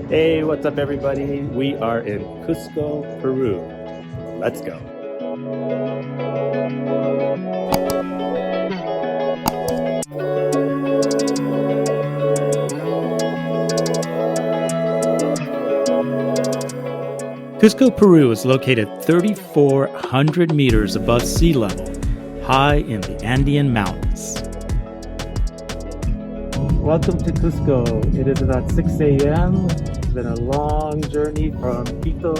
Hey, what's up, everybody? We are in Cusco, Peru. Let's go. Cusco, Peru is located 3,400 meters above sea level, high in the Andean Mountains. Welcome to Cusco. It is about 6 a.m. It's been a long journey from Quito,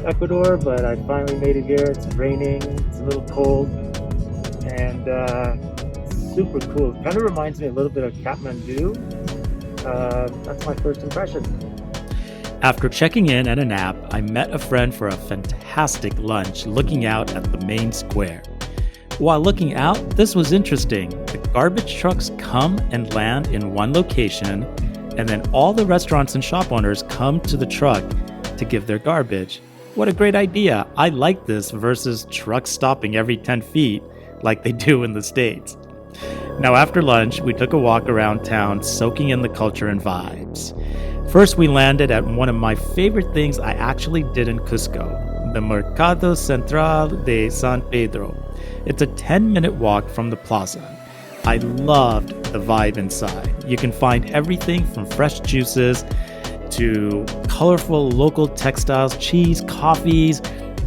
Ecuador, but I finally made it here. It's raining, it's a little cold, and it's super cool. It kind of reminds me a little bit of Kathmandu. That's my first impression. After checking in at a nap, I met a friend for a fantastic lunch looking out at the main square. While looking out, this was interesting. The garbage trucks come and land in one location, and then all the restaurants and shop owners come to the truck to give their garbage. What a great idea! I like this versus trucks stopping every 10 feet like they do in the States. Now after lunch, we took a walk around town soaking in the culture and vibes. First, we landed at one of my favorite things I actually did in Cusco, the Mercado Central de San Pedro. It's a 10-minute walk from the plaza. I loved the vibe inside. You can find everything from fresh juices to colorful local textiles, cheese, coffees,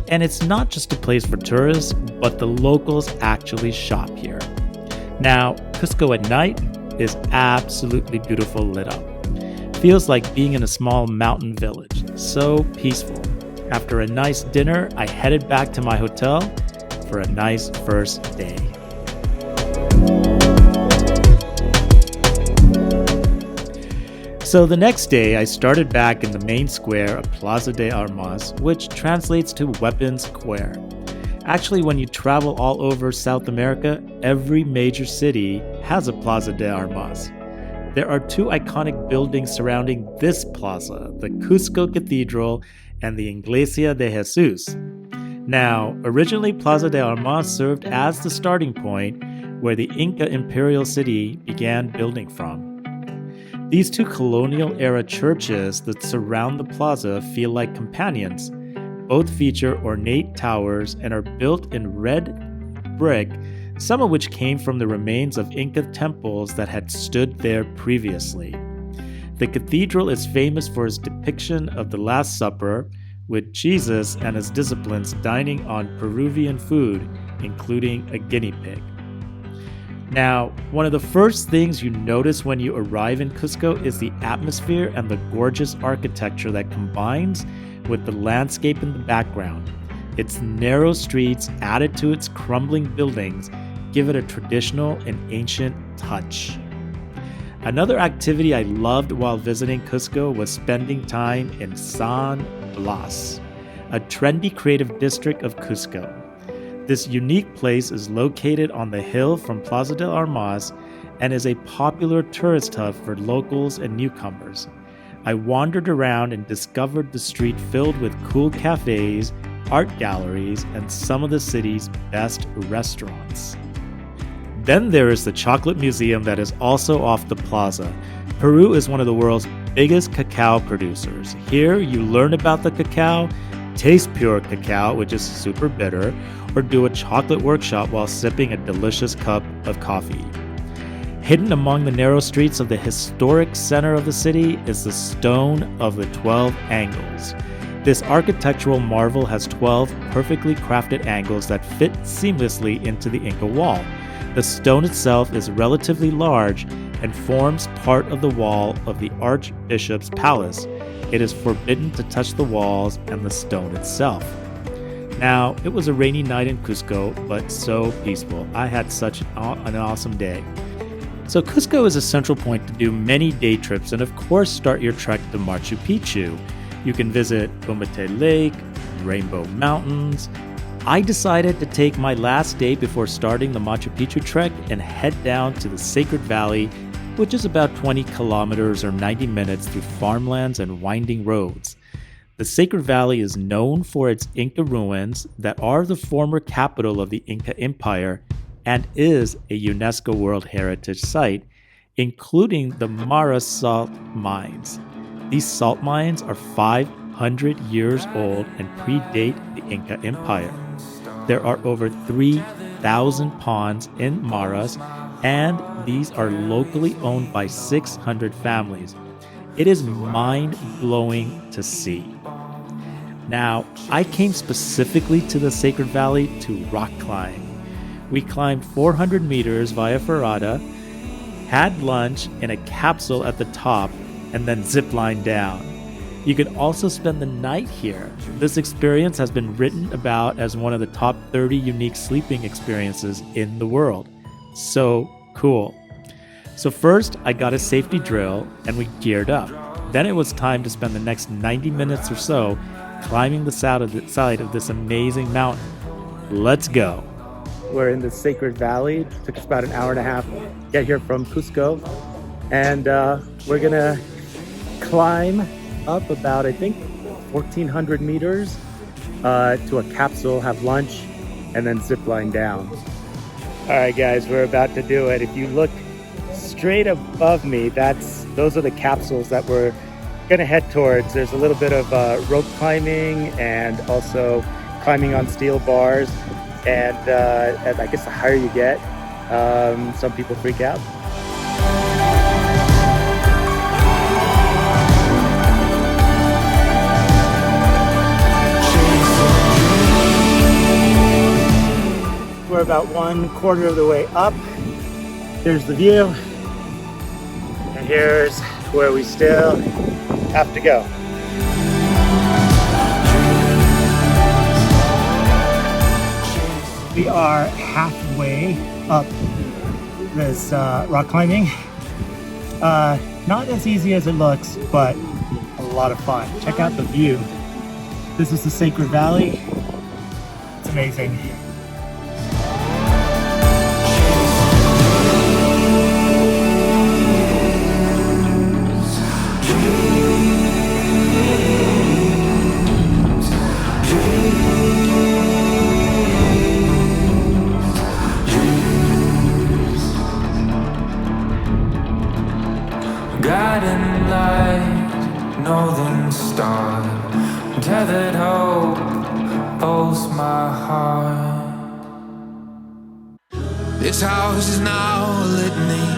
and it's not just a place for tourists, but the locals actually shop here. Now, Cusco at night is absolutely beautiful lit up. Feels like being in a small mountain village. So peaceful. After a nice dinner, I headed back to my hotel for a nice first day. So the next day, I started back in the main square of Plaza De Armas, which translates to Weapons Square. Actually, when you travel all over South America, every major city has a Plaza De Armas. There are two iconic buildings surrounding this plaza, the Cusco Cathedral and the Iglesia de Jesus. Now, originally Plaza de Armas served as the starting point where the Inca imperial city began building from. These two colonial-era churches that surround the plaza feel like companions. Both feature ornate towers and are built in red brick, some of which came from the remains of Inca temples that had stood there previously. The cathedral is famous for its depiction of the Last Supper, with Jesus and his disciples dining on Peruvian food, including a guinea pig. Now, one of the first things you notice when you arrive in Cusco is the atmosphere and the gorgeous architecture that combines with the landscape in the background. Its narrow streets added to its crumbling buildings give it a traditional and ancient touch. Another activity I loved while visiting Cusco was spending time in San Blas, a trendy creative district of Cusco. This unique place is located on the hill from Plaza de Armas and is a popular tourist hub for locals and newcomers. I wandered around and discovered the street filled with cool cafes, art galleries, and some of the city's best restaurants. Then there is the chocolate museum that is also off the plaza. Peru is one of the world's biggest cacao producers. Here you learn about the cacao, taste pure cacao, which is super bitter, or do a chocolate workshop while sipping a delicious cup of coffee. Hidden among the narrow streets of the historic center of the city is the Stone of the 12 Angles. This architectural marvel has 12 perfectly crafted angles that fit seamlessly into the Inca wall. The stone itself is relatively large and forms part of the wall of the Archbishop's palace. It is forbidden to touch the walls and the stone itself. Now, it was a rainy night in Cusco, but so peaceful. I had such an awesome day. So Cusco is a central point to do many day trips and of course start your trek to Machu Picchu. You can visit Umate Lake, Rainbow Mountains. I decided to take my last day before starting the Machu Picchu trek and head down to the Sacred Valley, which is about 20 kilometers or 90 minutes through farmlands and winding roads. The Sacred Valley is known for its Inca ruins that are the former capital of the Inca Empire and is a UNESCO World Heritage Site, including the Mara Salt Mines. These salt mines are 500 years old and predate the Inca Empire. There are over 3,000 ponds in Maras, and these are locally owned by 600 families. It is mind-blowing to see. Now, I came specifically to the Sacred Valley to rock climb. We climbed 400 meters via ferrata, had lunch in a capsule at the top, and then ziplined down. You could also spend the night here. This experience has been written about as one of the top 30 unique sleeping experiences in the world. So cool. So first, I got a safety drill and we geared up. Then it was time to spend the next 90 minutes or so climbing the side of this amazing mountain. Let's go. We're in the Sacred Valley. It took us about an hour and a half to get here from Cusco. And we're gonna climb up about, I think, 1,400 meters to a capsule, have lunch, and then zip line down. All right, guys, we're about to do it. If you look straight above me, those are the capsules that we're gonna head towards. There's a little bit of rope climbing and also climbing on steel bars. And I guess the higher you get, some people freak out. We're about 1/4 of the way up. Here's the view. And here's where we still have to go. We are halfway up this rock climbing. Not as easy as it looks, but a lot of fun. Check out the view. This is the Sacred Valley. It's amazing. Guiding light, northern star, tethered hope, pulse my heart. This house is now a litany,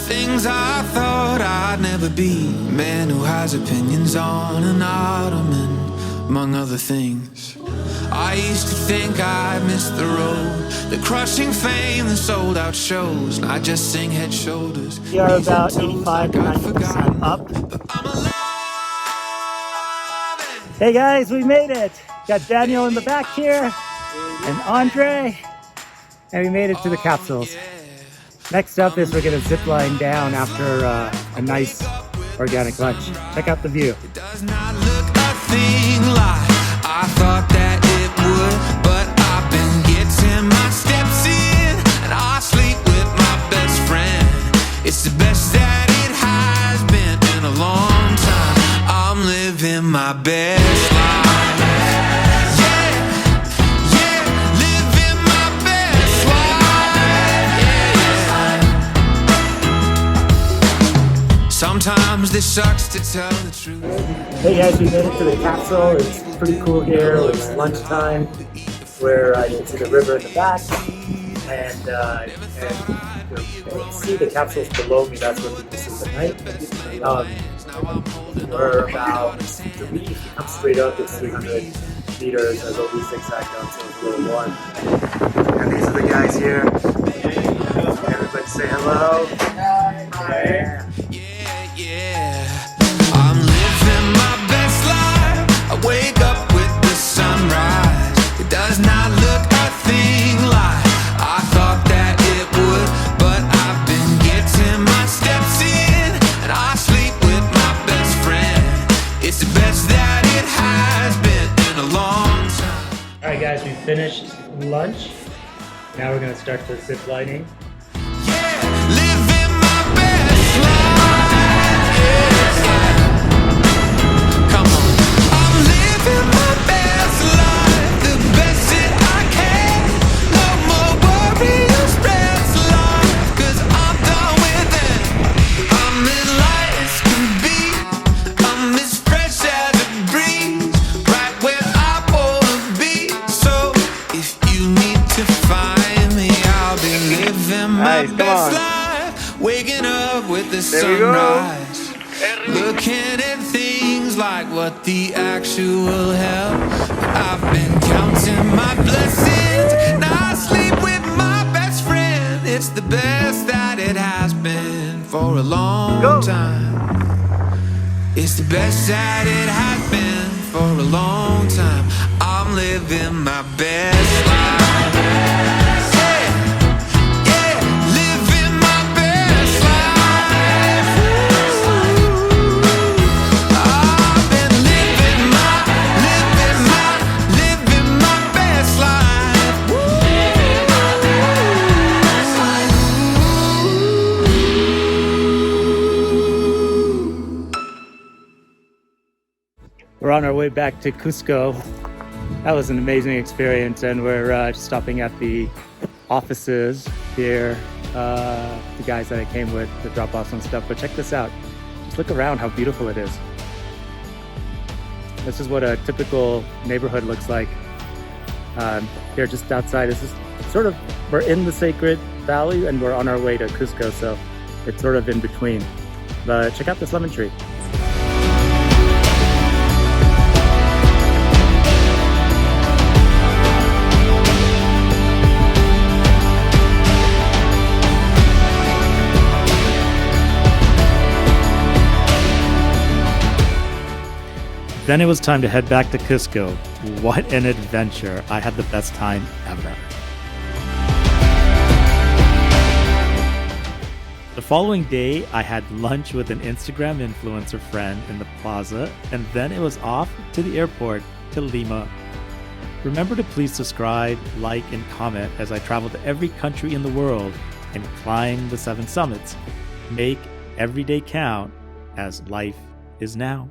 things I thought I'd never be. Man who has opinions on an ottoman, among other things. I used to think I'd missed the road, the crushing fame, the sold out shows, and I just sing head shoulders. We are about 85 to 90% up. Hey guys, we made it! Got Daniel in the back here, and Andre, and we made it to the capsules. Next up is we're gonna zip line down after a nice organic lunch. Check out the view. It does not look a thing like I thought that it would, but I've been getting my steps in, and I sleep with my best friend. It's the best that it has been in a long time. I'm living my best life. Yeah, yeah, living my best life. Yeah. Sometimes this sucks to tell the truth. Hey guys, we made it to the capsule. It's pretty cool here. It's lunchtime, where you can see the river in the back, and you can see the capsules below me. That's where people sleep at night. We're about, if you come straight up, it's 300 meters. There's all these zigzag down, so it's a little warm. And these are the guys here. Everybody say hello. Hi. I'm living my best life. I wake up with the sunrise. It does not look a thing like I thought that it would, but I've been getting my steps in, and I sleep with my best friend. It's the best that it has been in a long time. Alright guys, we finished lunch. Now we're going to start the zip lining. Living my best life. Come on. I'm living my best life, the best that I can. No more worries, stress life, 'cause I'm done with it. I'm as light as can be. I'm as sunrise. Looking at things like what the actual hell. I've been counting my blessings. Now I sleep with my best friend. It's the best that it has been for a long time. It's the best that it has been for a long time. I'm living my best life. We're on our way back to Cusco. That was an amazing experience, and we're stopping at the offices here, the guys that I came with to drop off some stuff. But check this out. Just look around how beautiful it is. This is what a typical neighborhood looks like. Here just outside, this is sort of, we're in the Sacred Valley and we're on our way to Cusco, so it's sort of in between. But check out this lemon tree. Then it was time to head back to Cusco. What an adventure. I had the best time ever. The following day, I had lunch with an Instagram influencer friend in the plaza, and then it was off to the airport to Lima. Remember to please subscribe, like, and comment as I travel to every country in the world and climb the 7 summits. Make every day count, as life is now.